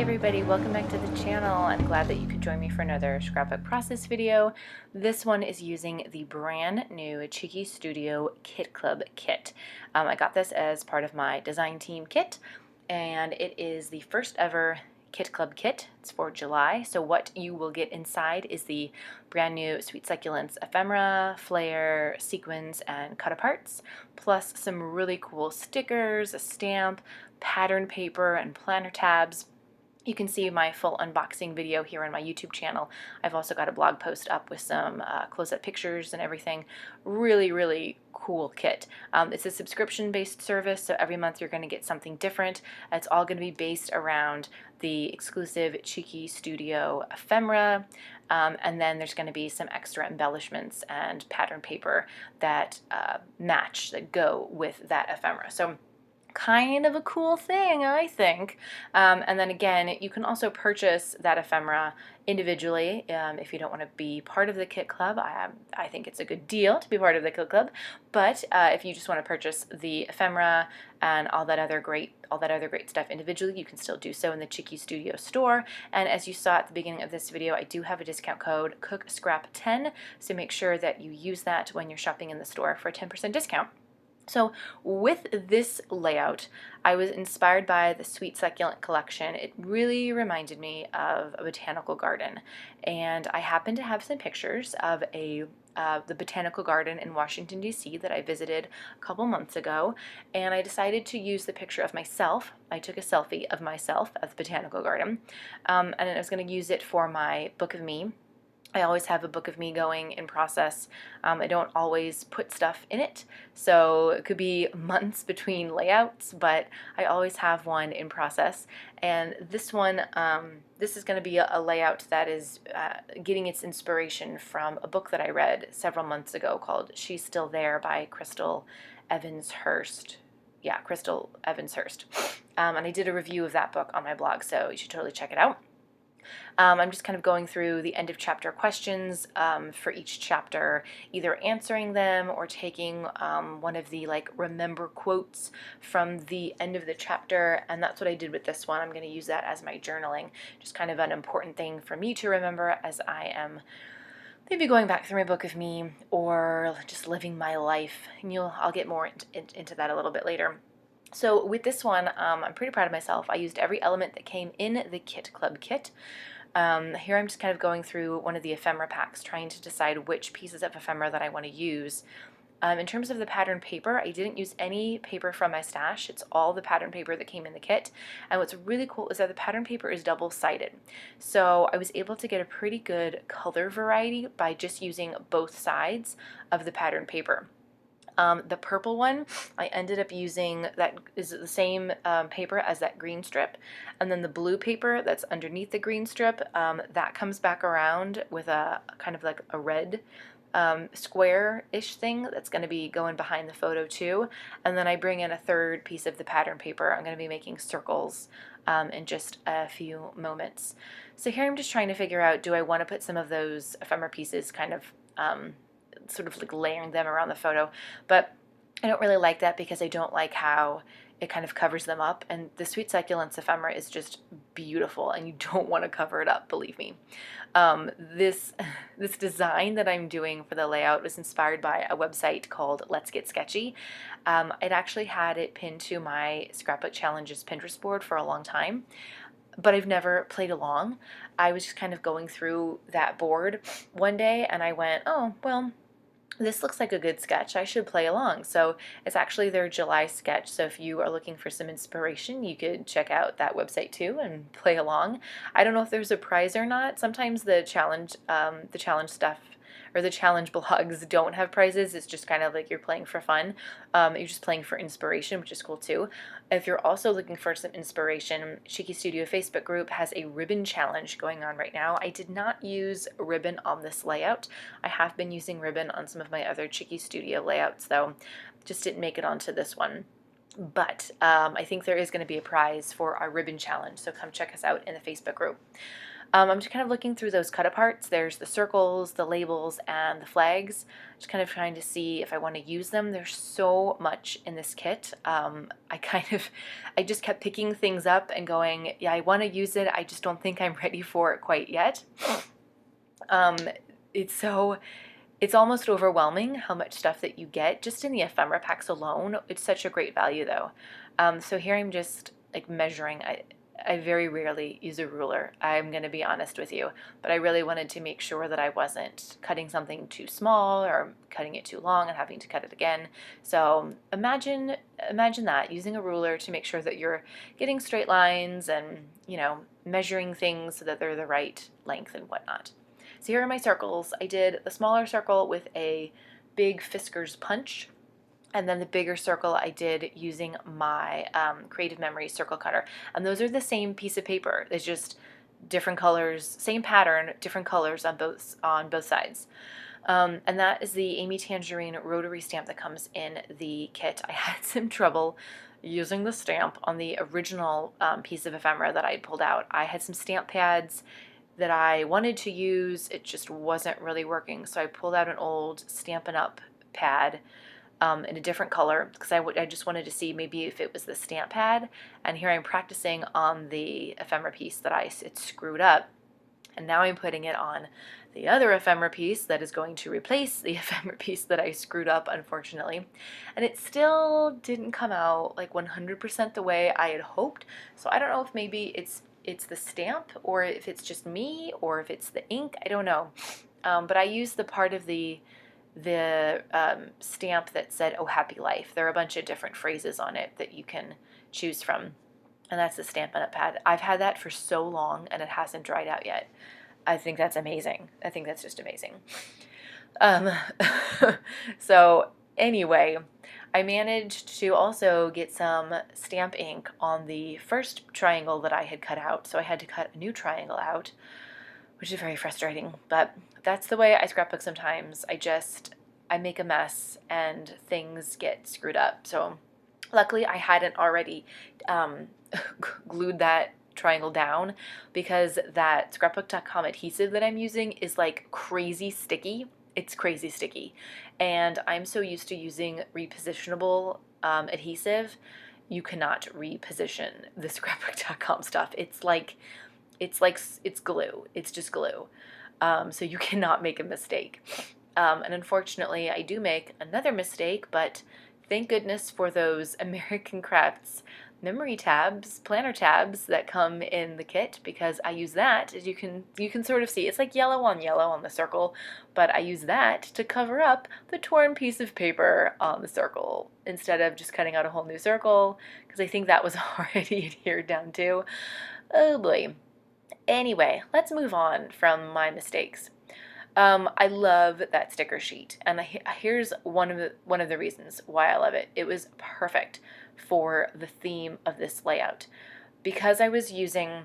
everybody, welcome back to the channel. I'm glad that you could join me for another scrapbook process video. This one is using the brand new Cheeky Studio Kit Club kit. I got this as part of my design team kit, and it is the first ever Kit Club kit. It's for July, so what you will get inside is the brand new Sweet Succulents ephemera, flair, sequins, and cut-aparts, plus some really cool stickers, a stamp, pattern paper, and planner tabs. You can see my full unboxing video here on my YouTube channel. I've also got a blog post up with some close-up pictures and everything. Really cool kit. It's a subscription-based service, so every month you're going to get something different. It's all going to be based around the exclusive Cheeky Studio ephemera, and then there's going to be some extra embellishments and pattern paper that that go with that ephemera. So kind of a cool thing, I think. And then again, you can also purchase that ephemera individually if you don't want to be part of the kit club. I think it's a good deal to be part of the kit club. But if you just want to purchase the ephemera and all that other great stuff individually, you can still do so in the Cheeky Studio store. And as you saw at the beginning of this video, I do have a discount code COOKSCRAP10, so make sure that you use that when you're shopping in the store for a 10% discount. So with this layout, I was inspired by the Sweet Succulent collection. It really reminded me of a botanical garden, and I happen to have some pictures of the botanical garden in Washington, D.C. that I visited a couple months ago, and I decided to use the picture of myself. I took a selfie of myself at the botanical garden, and I was going to use it for my book of me. I always have a book of me going in process. I don't always put stuff in it, so it could be months between layouts, but I always have one in process. And this one, this is going to be a layout that is getting its inspiration from a book that I read several months ago called She's Still There by Crystal Evans-Hurst. Yeah, Crystal Evans-Hurst. And I did a review of that book on my blog, so you should totally check it out. I'm just kind of going through the end of chapter questions for each chapter, either answering them or taking one of the remember quotes from the end of the chapter, and that's what I did with this one. I'm going to use that as my journaling, just kind of an important thing for me to remember as I am maybe going back through my book of me or just living my life, and I'll get more into that a little bit later. So with this one, I'm pretty proud of myself. I used every element that came in the Kit Club kit. Here I'm just kind of going through one of the ephemera packs, trying to decide which pieces of ephemera that I want to use. In terms of the pattern paper, I didn't use any paper from my stash. It's all the pattern paper that came in the kit. And what's really cool is that the pattern paper is double-sided. So I was able to get a pretty good color variety by just using both sides of the pattern paper. The purple one, I ended up using that is the same paper as that green strip, and then the blue paper that's underneath the green strip, that comes back around with a kind of like a red square-ish thing that's going to be going behind the photo too, and then I bring in a third piece of the pattern paper. I'm going to be making circles in just a few moments. So here I'm just trying to figure out, do I want to put some of those ephemera pieces kind of sort of like layering them around the photo, but I don't really like that because I don't like how it kind of covers them up, and the Sweet Succulents ephemera is just beautiful and you don't want to cover it up, believe me. This design that I'm doing for the layout was inspired by a website called Let's Get Sketchy. I'd actually had it pinned to my Scrapbook Challenges Pinterest board for a long time, but I've never played along. I was just kind of going through that board one day and I went, oh, well, this looks like a good sketch. I should play along. So it's actually their July sketch. So if you are looking for some inspiration, you could check out that website too and play along. I don't know if there's a prize or not. Sometimes the challenge stuff or the challenge blogs don't have prizes. It's just kind of like you're playing for fun. You're just playing for inspiration, which is cool too. If you're also looking for some inspiration, Cheeky Studio Facebook group has a ribbon challenge going on right now. I did not use ribbon on this layout. I have been using ribbon on some of my other Cheeky Studio layouts though. Just didn't make it onto this one. But I think there is going to be a prize for our ribbon challenge, so come check us out in the Facebook group. I'm just kind of looking through those cut aparts. There's the circles, the labels, and the flags. Just kind of trying to see if I want to use them. There's so much in this kit. I just kept picking things up and going, yeah, I want to use it. I just don't think I'm ready for it quite yet. Um, it's almost overwhelming how much stuff that you get just in the ephemera packs alone. It's such a great value though. So here I'm just like measuring. I very rarely use a ruler, I'm going to be honest with you, but I really wanted to make sure that I wasn't cutting something too small or cutting it too long and having to cut it again. So imagine that, using a ruler to make sure that you're getting straight lines and, measuring things so that they're the right length and whatnot. So here are my circles. I did the smaller circle with a big Fisker's punch, and then the bigger circle I did using my Creative Memory circle cutter. And those are the same piece of paper. It's just different colors, same pattern, different colors on both sides. And that is the Amy Tangerine rotary stamp that comes in the kit. I had some trouble using the stamp on the original piece of ephemera that I had pulled out. I had some stamp pads that I wanted to use. It just wasn't really working. So I pulled out an old Stampin' Up! Pad in a different color because I just wanted to see maybe if it was the stamp pad. And here I'm practicing on the ephemera piece that it screwed up. And now I'm putting it on the other ephemera piece that is going to replace the ephemera piece that I screwed up, unfortunately. And it still didn't come out like 100% the way I had hoped. So I don't know if maybe it's the stamp, or if it's just me, or if it's the ink. I don't know. But I used the part of the stamp that said, "Oh, happy life." There are a bunch of different phrases on it that you can choose from. And that's the Stampin' Up! Pad. I've had that for so long and it hasn't dried out yet. I think that's amazing. I think that's just amazing. So anyway, I managed to also get some stamp ink on the first triangle that I had cut out. So I had to cut a new triangle out, which is very frustrating. But that's the way I scrapbook sometimes. I make a mess and things get screwed up. So luckily I hadn't already glued that triangle down, because that scrapbook.com adhesive that I'm using is like crazy sticky. It's crazy sticky. And I'm so used to using repositionable adhesive. You cannot reposition the scrapbook.com stuff. It's glue. It's just glue. So you cannot make a mistake. And unfortunately, I do make another mistake, but thank goodness for those American Crafts memory tabs, planner tabs that come in the kit, because I use that, as you can sort of see, it's like yellow on the circle, but I use that to cover up the torn piece of paper on the circle instead of just cutting out a whole new circle, because I think that was already adhered down to. Oh boy. Anyway, let's move on from my mistakes. I love that sticker sheet, and here's one of the reasons why I love it. It was perfect for the theme of this layout, because I was using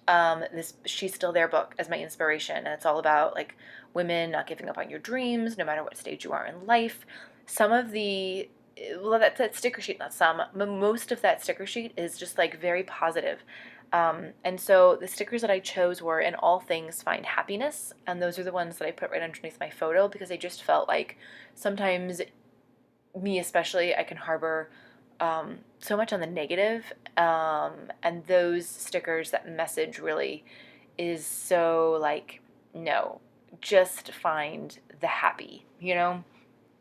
this She's Still There book as my inspiration, and it's all about like women not giving up on your dreams no matter what stage you are in life. Some of the that sticker sheet, not some, but most of that sticker sheet is just like very positive. And so the stickers that I chose were "In all things find happiness," and those are the ones that I put right underneath my photo, because I just felt like sometimes, me especially, I can harbor so much on the negative, and those stickers, that message really is so like, no, just find the happy,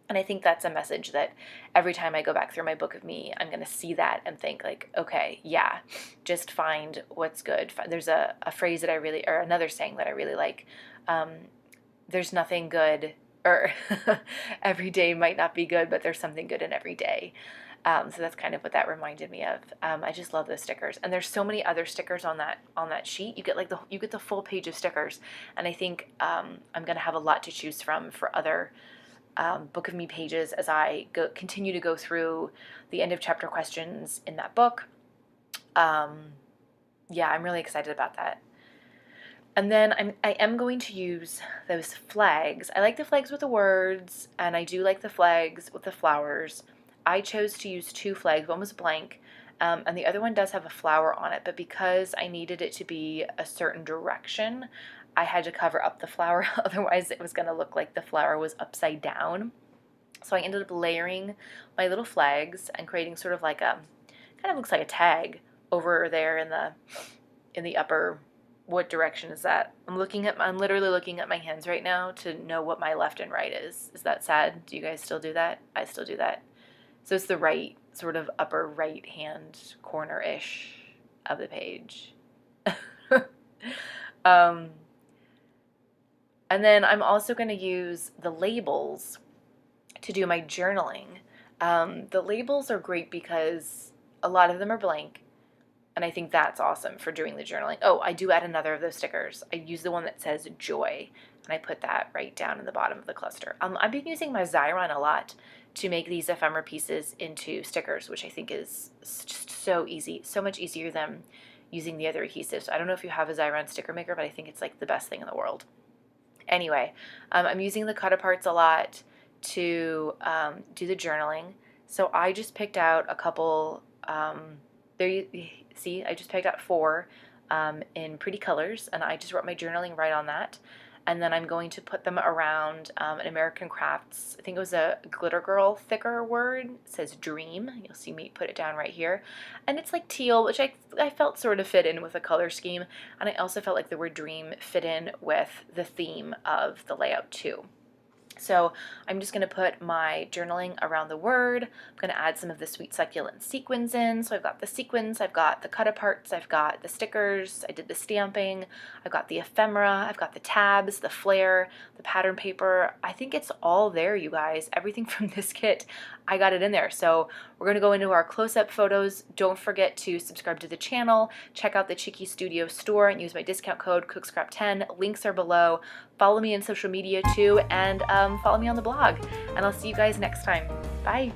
And I think that's a message that every time I go back through my book of me, I'm going to see that and think like, okay, yeah, just find what's good. There's a phrase that or another saying that I really like. There's nothing good, or every day might not be good, but there's something good in every day. So that's kind of what that reminded me of. I just love those stickers, and there's so many other stickers on that sheet. You get the full page of stickers, and I think I'm going to have a lot to choose from for other book of me pages as I continue to go through the end of chapter questions in that book. Yeah, I'm really excited about that. And then I am going to use those flags. I like the flags with the words, and I do like the flags with the flowers. I chose to use two flags. One was blank, and the other one does have a flower on it, but because I needed it to be a certain direction, I had to cover up the flower, otherwise it was going to look like the flower was upside down. So I ended up layering my little flags and creating sort of like a, kind of looks like a tag over there in the upper, what direction is that? I'm literally looking at my hands right now to know what my left and right is. Is that sad? Do you guys still do that? I still do that. So it's the right, sort of upper right hand corner-ish of the page. And then I'm also going to use the labels to do my journaling. The labels are great because a lot of them are blank, and I think that's awesome for doing the journaling. Oh, I do add another of those stickers. I use the one that says joy, and I put that right down in the bottom of the cluster. I've been using my Xyron a lot to make these ephemera pieces into stickers, which I think is just so easy, so much easier than using the other adhesives. I don't know if you have a Xyron sticker maker, but I think it's like the best thing in the world. Anyway, I'm using the cut-aparts a lot to do the journaling. So I just picked out a couple, there you see, I just picked out 4 in pretty colors, and I just wrote my journaling right on that. And then I'm going to put them around an American Crafts, I think it was a Glitter Girl thicker word. It says Dream. You'll see me put it down right here. And it's like teal, which I felt sort of fit in with the color scheme. And I also felt like the word Dream fit in with the theme of the layout too. So I'm just going to put my journaling around the word. I'm going to add some of the Sweet Succulent sequins in. So I've got the sequins, I've got the cut-aparts, I've got the stickers, I did the stamping, I've got the ephemera, I've got the tabs, the flair, the pattern paper. I think it's all there, you guys. Everything from this kit, I got it in there. So we're going to go into our close-up photos. Don't forget to subscribe to the channel, check out the Cheeky Studio store, and use my discount code COOKSCRAP10. Links are below. Follow me on social media too, and follow me on the blog. And I'll see you guys next time. Bye.